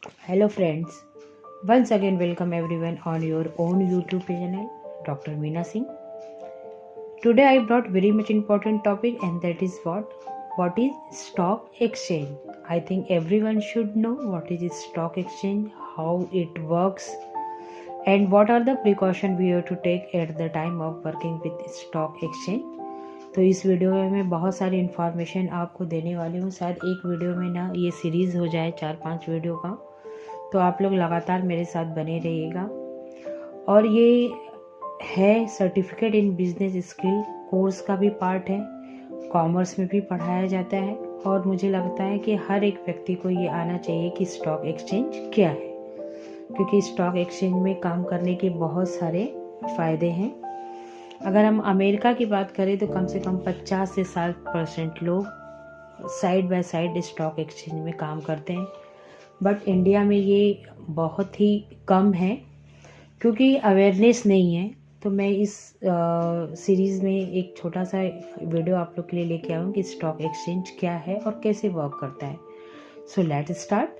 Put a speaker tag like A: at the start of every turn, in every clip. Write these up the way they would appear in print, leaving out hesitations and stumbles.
A: Hello friends, once again welcome everyone on your own YouTube channel, Dr. Meena Singh. Today I brought very much important topic, and that is what is stock exchange. I think everyone should know what is stock exchange, how it works, and what are the precautions we have to take at the time of working with stock exchange. तो इस video में मैं बहुत सारी information आपको देने वाली हूँ। शायद एक वीडियो में ना ये सीरीज़ हो जाए 4-5 वीडियो का, तो आप लोग लगातार मेरे साथ बने रहिएगा। और ये है certificate in business skill course का भी पार्ट है, कॉमर्स में भी पढ़ाया जाता है, और मुझे लगता है कि हर एक व्यक्ति को ये आना चाहिए कि स्टॉक एक्सचेंज क्या है, क्योंकि स्टॉक एक्सचेंज में काम करने के बहुत सारे फ़ायदे हैं। अगर हम अमेरिका की बात करें तो कम से कम 50 से 60% लोग side by side stock exchange में काम करते हैं, बट इंडिया में ये बहुत ही कम है क्योंकि अवेयरनेस नहीं है। तो मैं इस सीरीज़ में एक छोटा सा वीडियो आप लोग के लिए लेके आऊँ कि स्टॉक एक्सचेंज क्या है और कैसे वर्क करता है। So let's start.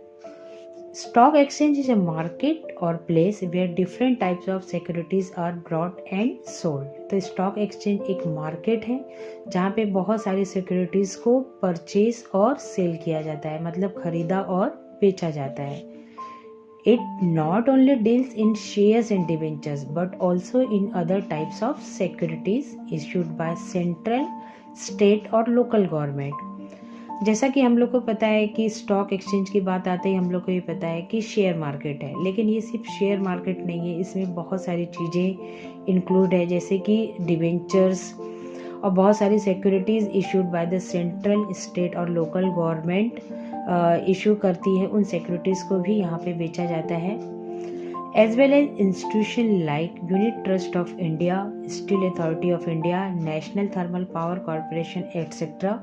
A: Stock exchange is a market or place where different types of securities are bought and sold. तो स्टॉक एक्सचेंज एक मार्केट है जहाँ पे बहुत सारी सिक्योरिटीज़ को परचेज और सेल किया जाता है, मतलब खरीदा और बेचा जाता है। It not only deals in shares and debentures but also in other types of securities issued by central, state और local government. जैसा कि हम लोग को पता है कि स्टॉक एक्सचेंज की बात आते ही हम लोग को ये पता है कि शेयर मार्केट है, लेकिन ये सिर्फ शेयर मार्केट नहीं है, इसमें बहुत सारी चीज़ें इंक्लूड है, जैसे कि डिवेंचर्स और बहुत सारी securities issued by the central, state और लोकल गवर्नमेंट इशू करती है। उन सिक्योरिटीज़ को भी यहाँ पे बेचा जाता है। As well as institution like Unit Trust of India, Steel Authority of India, National Thermal Power Corporation etcetera.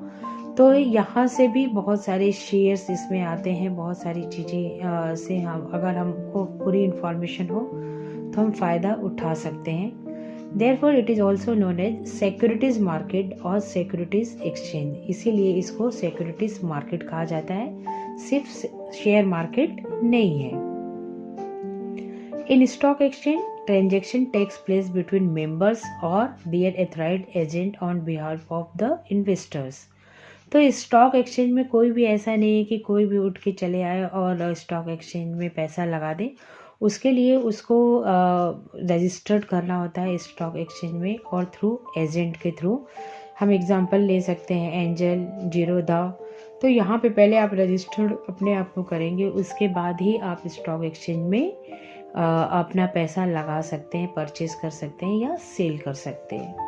A: तो यहाँ से भी बहुत सारे शेयर्स इसमें आते हैं, बहुत सारी चीज़ें से हम अगर हमको पूरी इन्फॉर्मेशन हो तो हम फ़ायदा उठा सकते हैं। Therefore it is also known as securities market और सिक्योरिटीज़ एक्सचेंज, इसीलिए इसको सिक्योरिटीज़ मार्केट कहा जाता है, सिर्फ शेयर मार्केट नहीं है। In stock exchange transaction takes place between members और their authorised agent on behalf of the investors. तो स्टॉक एक्सचेंज में कोई भी ऐसा नहीं है कि कोई भी उठ के चले आए और स्टॉक एक्सचेंज में पैसा लगा दे। उसके लिए उसको रजिस्टर्ड करना होता है स्टॉक एक्सचेंज में, और थ्रू एजेंट के थ्रू। हम एग्जांपल ले सकते हैं एंजल, जीरोधा। तो यहाँ पे पहले आप रजिस्टर्ड अपने आप को करेंगे, उसके बाद ही आप स्टॉक एक्सचेंज में अपना पैसा लगा सकते हैं, परचेज कर सकते हैं या सेल कर सकते हैं।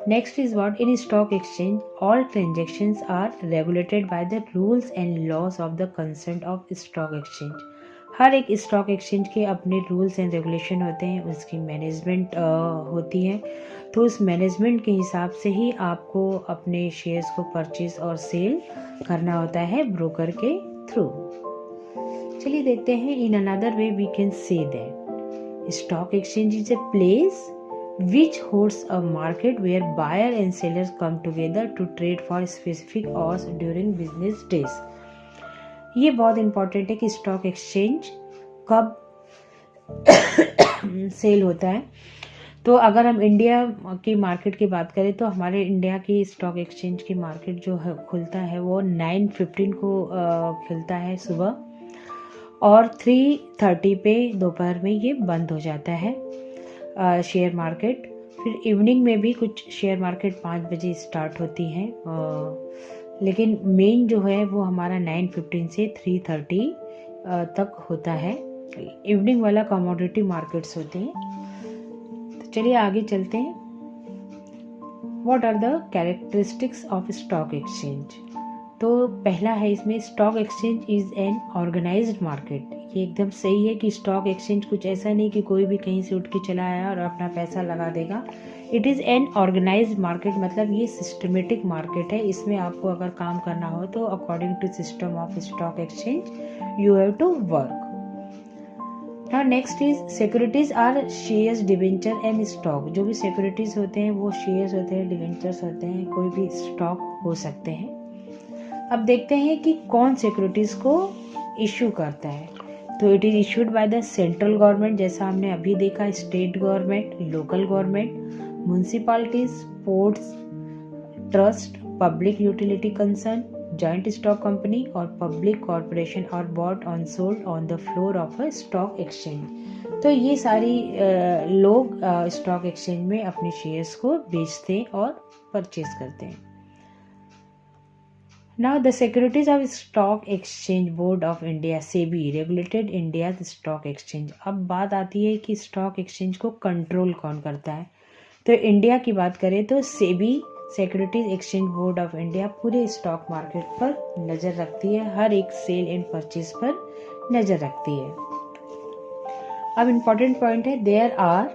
A: Next is what in stock exchange all transactions are regulated by the rules and laws of the concerned of stock exchange. हर एक स्टॉक एक्सचेंज के अपने रूल्स एंड रेगुलेशन होते हैं, उसकी मैनेजमेंट होती है। तो उस मैनेजमेंट के हिसाब से ही आपको अपने शेयर्स को परचेज और सेल करना होता है ब्रोकर के थ्रू। चलिए देखते हैं। In another way we can say that stock exchange is a place which holds a market where buyer and sellers come together to trade for specific hours during business days. ये बहुत important है कि stock exchange कब cell होता है। तो अगर हम इंडिया की मार्केट की बात करें तो हमारे इंडिया की स्टॉक एक्सचेंज की मार्केट जो है खुलता है वो 9:15 को खुलता है सुबह, और 3:30 पे दोपहर में ये बंद हो जाता है शेयर मार्केट। फिर इवनिंग में भी कुछ शेयर मार्केट 5 बजे स्टार्ट होती हैं, लेकिन मेन जो है वो हमारा 9:15 से 3:30 तक होता है। इवनिंग वाला कमोडिटी मार्केट्स होते हैं। तो चलिए आगे चलते हैं। What are the characteristics of stock exchange. तो पहला है इसमें stock exchange is an organized market. ये एकदम सही है कि स्टॉक एक्सचेंज कुछ ऐसा नहीं कि कोई भी कहीं से उठ के चला आया और अपना पैसा लगा देगा। It is an organized market, मतलब ये सिस्टमेटिक मार्केट है। इसमें आपको अगर काम करना हो तो according to system of stock exchange you have to work. Now next is securities are shares, debenture and stock. जो भी सिक्योरिटीज होते हैं वो शेयर्स होते हैं, डिवेंचर्स होते हैं, कोई भी स्टॉक हो सकते हैं। अब देखते हैं कि कौन सिक्योरिटीज़ को इशू करता है। तो it is issued by the central government, जैसा हमने अभी देखा, state government, local government, municipalities, ports, trust, public utility concern, joint stock company और पब्लिक कॉर्पोरेशन और bought on sold on the floor of a stock exchange. तो ये सारी लोग स्टॉक एक्सचेंज में अपने शेयर्स को बेचते और परचेज करते हैं। Now the Securities of Stock Exchange Board of India SEBI regulated India's stock exchange। अब बात आती है कि स्टॉक एक्सचेंज को कंट्रोल कौन करता है। तो इंडिया की बात करें तो SEBI securities exchange board of India पूरे स्टॉक मार्केट पर नज़र रखती है, हर एक सेल एंड परचेज पर नज़र रखती है। अब इम्पॉर्टेंट पॉइंट है, there are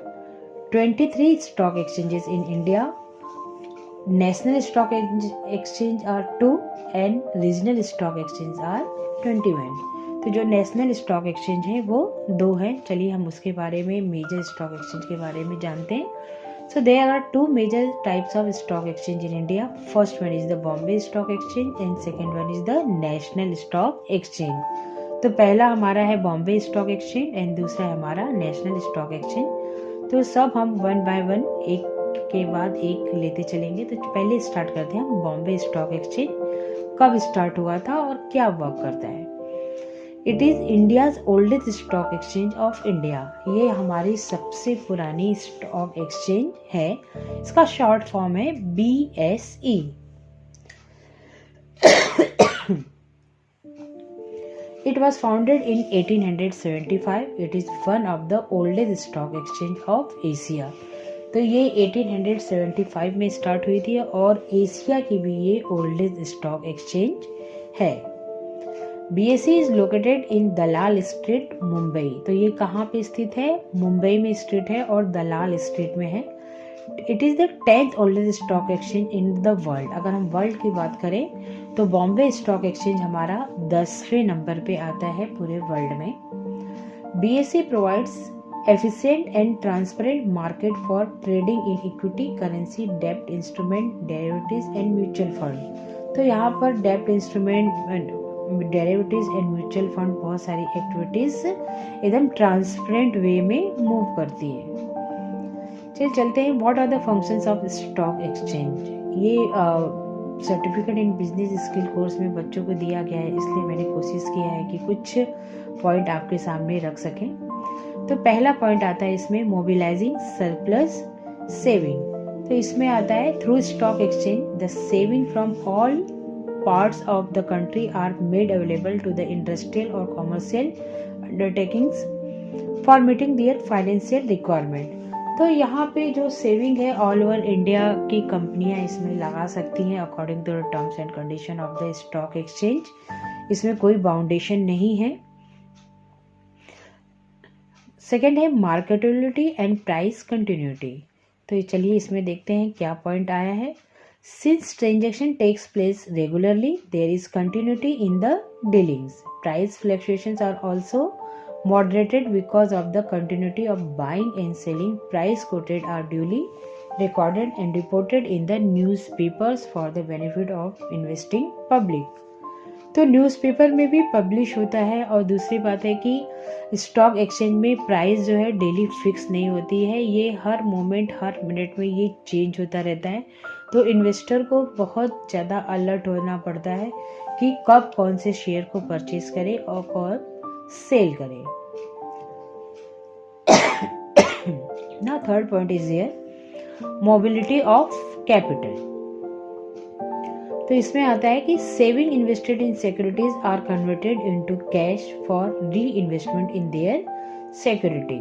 A: 23 stock exchanges in India, national stock exchange are 2 and regional stock exchange are 21। तो जो नेशनल स्टॉक एक्सचेंज है वो 2 हैं। चलिए हम उसके बारे में, मेजर स्टॉक एक्सचेंज के बारे में जानते हैं। So there are 2 major types of stock exchange in India. First one is the Bombay Stock Exchange and second one is the National Stock Exchange. तो पहला हमारा है बॉम्बे स्टॉक एक्सचेंज एंड दूसरा है हमारा नेशनल स्टॉक एक्सचेंज। तो सब हम 1 by 1 एक के बाद एक लेते चलेंगे। तो पहले स्टार्ट करते हैं हम बॉम्बे स्टॉक एक्सचेंज, कब स्टार्ट हुआ था और क्या वर्क करता है। It is India's oldest stock exchange of India. ये हमारी सबसे पुरानी स्टॉक एक्सचेंज है। इसका शॉर्ट फॉर्म है BSE। It was founded in 1875. It is one of the oldest stock exchange of Asia. तो ये 1875 में स्टार्ट हुई थी और एशिया की भी ये ओल्डेस्ट स्टॉक एक्सचेंज है। BSE is located in Dalal street, Mumbai. तो ये कहाँ पे स्थित है? मुंबई में स्थित है और दलाल स्ट्रीट में है। It is the 10th oldest stock exchange in the world. अगर हम वर्ल्ड की बात करें तो बॉम्बे स्टॉक एक्सचेंज हमारा 10वें नंबर पे आता है पूरे वर्ल्ड में। BSE provides efficient and transparent market for trading in equity, currency, debt instrument, derivatives and mutual fund। तो यहाँ पर डेब्ट instrument, derivatives and mutual fund बहुत सारी एक्टिविटीज एकदम ट्रांसपेरेंट वे में मूव करती है। चलते हैं, what are the functions of stock exchange. ये certificate in business skill course में बच्चों को दिया गया है, इसलिए मैंने कोशिश किया है कि कुछ पॉइंट आपके सामने रख सकें। तो पहला पॉइंट आता है इसमें मोबिलाइजिंग सरप्लस सेविंग। तो इसमें आता है through stock exchange the saving from all parts of the country are made available to the industrial or commercial undertakings for meeting their financial requirement। तो यहाँ पे जो सेविंग है ऑल ओवर इंडिया की कंपनियां इसमें लगा सकती हैं according to the terms and condition of the stock exchange. इसमें कोई बाउंडेशन नहीं है। सेकेंड है मार्केटेबिलिटी एंड प्राइस कंटिन्यूटी। तो चलिए इसमें देखते हैं क्या पॉइंट आया है। Since transaction takes place regularly, there is continuity in the dealings. Price fluctuations are also moderated because of the continuity of buying and selling. Price quoted are duly recorded and reported in the newspapers for the benefit of investing public। तो newspaper में भी publish होता है। और दूसरी बात है कि स्टॉक एक्सचेंज में प्राइस जो है डेली फिक्स नहीं होती है, ये हर मोमेंट हर मिनट में ये चेंज होता रहता है। तो इन्वेस्टर को बहुत ज़्यादा अलर्ट होना पड़ता है कि कब कौन से शेयर को परचेज करे और कब सेल करे। ना third point is here mobility of capital. तो इसमें आता है कि saving invested in securities are converted into cash for reinvestment in their security.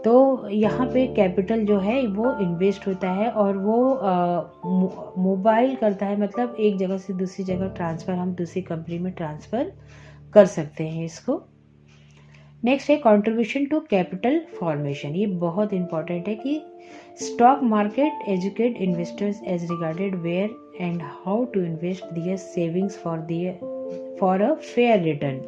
A: तो यहाँ पे कैपिटल जो है वो इन्वेस्ट होता है और वो मोबाइल करता है, मतलब एक जगह से दूसरी जगह ट्रांसफ़र, हम दूसरी कंपनी में ट्रांसफ़र कर सकते हैं इसको। नेक्स्ट है कंट्रीब्यूशन टू कैपिटल फॉर्मेशन। ये बहुत इंपॉर्टेंट है कि stock market educate investors as regarded where and how to invest their savings for a fair return.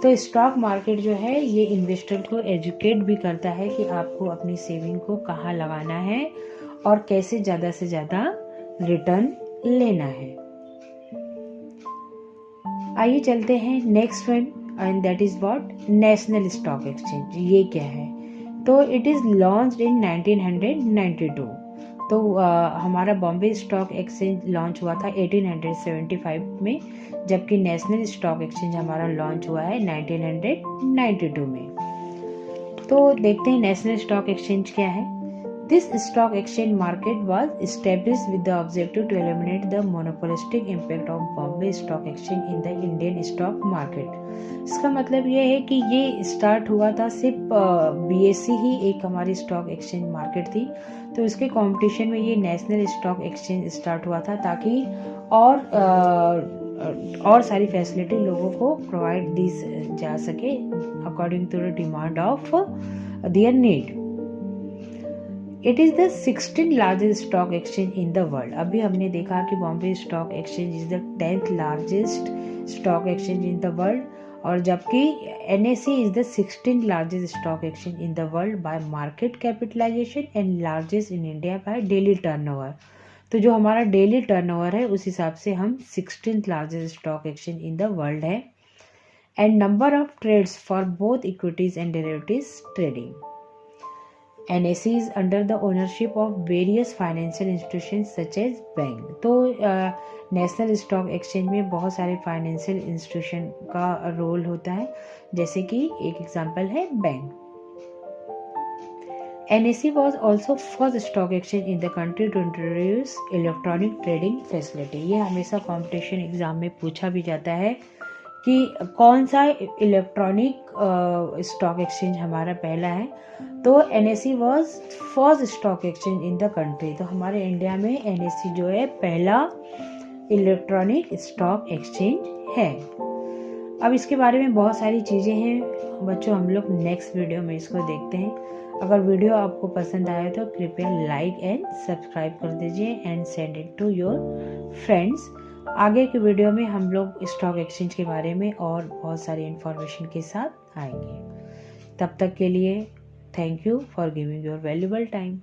A: तो स्टॉक मार्केट जो है ये इन्वेस्टर को एजुकेट भी करता है कि आपको अपनी सेविंग को कहाँ लगाना है और कैसे ज़्यादा से ज़्यादा रिटर्न लेना है। आइए चलते हैं next one, and that is what, national stock exchange. ये क्या है? तो इट इज़ लॉन्च्ड इन 1992। तो हमारा बॉम्बे स्टॉक एक्सचेंज लॉन्च हुआ था 1875 में, जबकि नेशनल स्टॉक एक्सचेंज हमारा लॉन्च हुआ है 1992 में। तो देखते हैं नेशनल स्टॉक एक्सचेंज क्या है। This stock exchange market was established with the objective to eliminate the monopolistic impact of Bombay Stock Exchange in the Indian stock market. इसका मतलब ये है कि ये स्टार्ट हुआ था, सिर्फ BSE ही एक हमारी स्टॉक एक्सचेंज मार्केट थी, तो इसके कंपटीशन में ये नेशनल स्टॉक एक्सचेंज स्टार्ट हुआ था ताकि और सारी फैसिलिटी लोगों को प्रोवाइड दी जा सके according to the demand of their need. It is the 16th largest stock exchange in the world. अभी हमने देखा कि Bombay stock exchange is the 10th largest stock exchange in the world, और जबकि NSE is the 16th largest stock exchange in the world by market capitalization and largest in India by daily turnover. तो जो हमारा daily turnover है उस हिसाब से हम 16th largest stock exchange in the world है। And number of trades for both equities and derivatives trading. NSE is under the ownership of various financial institutions such as bank. तो national stock exchange में बहुत सारे financial institution का role होता है, जैसे कि एक एग्जांपल है bank. NSE was also first stock exchange in the country to introduce electronic trading facility। ये हमेशा कंपटीशन एग्जाम में पूछा भी जाता है कि कौन सा इलेक्ट्रॉनिक स्टॉक एक्सचेंज हमारा पहला है। तो NSE was first stock exchange in the country. तो हमारे इंडिया में NSE जो है पहला इलेक्ट्रॉनिक स्टॉक एक्सचेंज है। अब इसके बारे में बहुत सारी चीज़ें हैं बच्चों, हम लोग नेक्स्ट वीडियो में इसको देखते हैं। अगर वीडियो आपको पसंद आए तो कृपया लाइक एंड सब्सक्राइब कर दीजिए and send it to your friends. आगे के वीडियो में हम लोग स्टॉक एक्सचेंज के बारे में और बहुत सारी इन्फॉर्मेशन के साथ आएंगे। तब तक के लिए thank you for giving your valuable time.